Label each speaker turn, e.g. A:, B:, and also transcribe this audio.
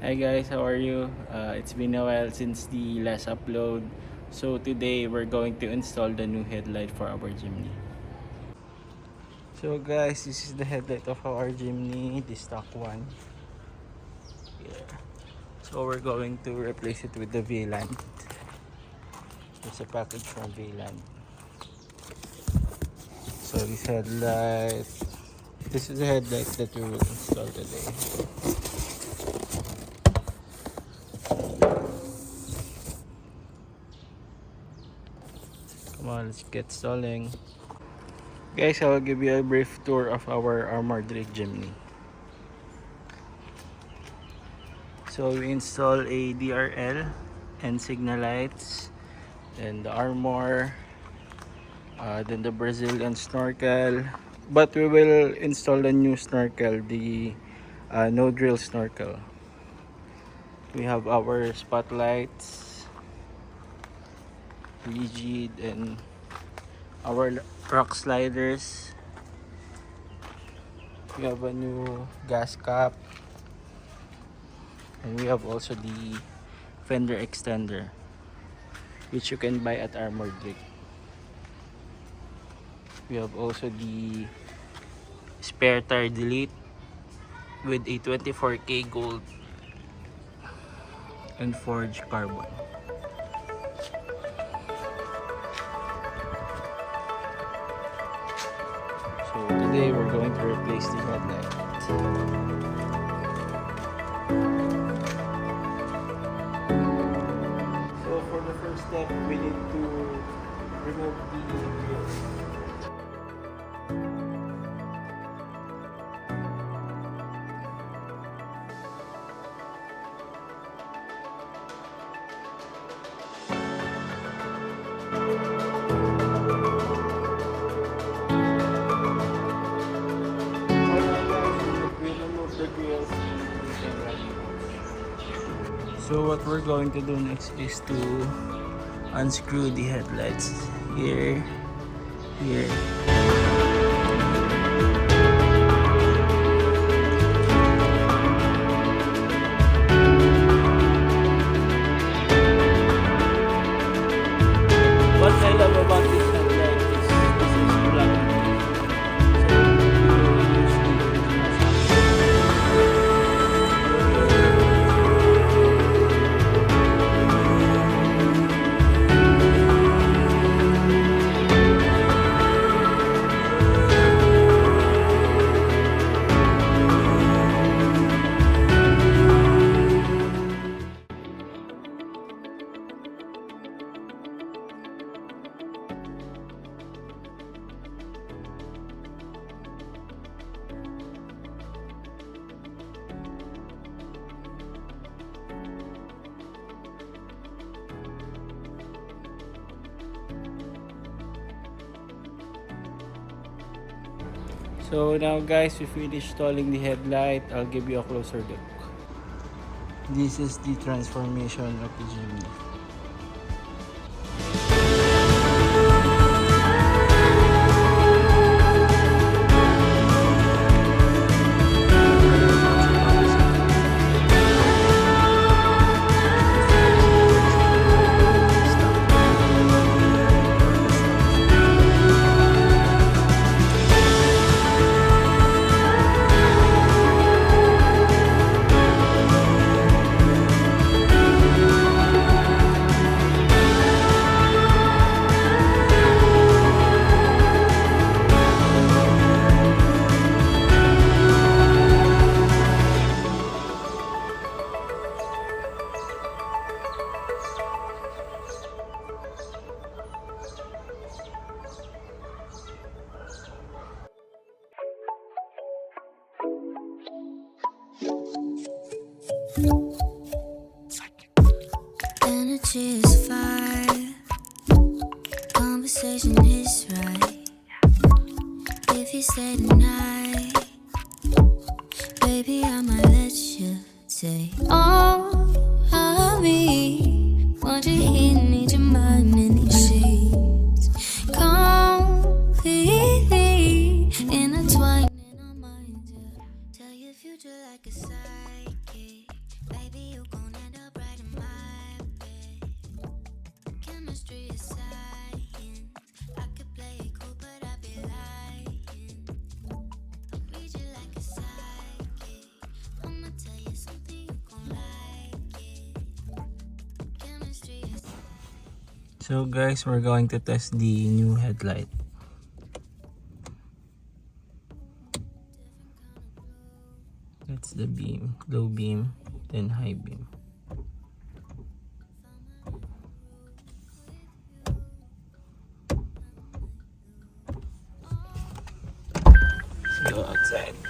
A: Hi guys, how are you? It's been a while since the last upload. So today we're going to install the new headlight for our Jimny. So guys, this is the headlight of our Jimny, the stock one. Yeah. So we're going to replace it with the VLAN. It's a package from VLAN. So this is the headlight that we will install today. Come on, let's get installing. Guys, I will give you a brief tour of our armored rig Jimny. So we install a DRL and signal lights, then the armor, then the Brazilian snorkel. But we will install the new snorkel, the no drill snorkel. We have our spotlights, rigid, and our rock sliders. We have a new gas cap, and we have also the fender extender, which you can buy at Armored Rig. We have also the spare tire delete with a 24K gold and forged carbon. So today we're going to replace the headlight. So for the first step, we need to remove the grill. So what we're going to do next is to unscrew the headlights here. What I love about this headlight is this is black. So we will use the So now guys, we finished installing the headlight. I'll give you a closer look. This is the transformation of the Jimny.
B: Energy is fire, conversation is right. If you stay tonight, baby, I might let you take all of me. Want you here, need your mind in these sheets, completely intertwined in our minds. Yeah. Tell your future like a psychic, baby.
A: So guys, we're going to test the new headlight. That's the beam, low beam, then high beam. Let's go outside.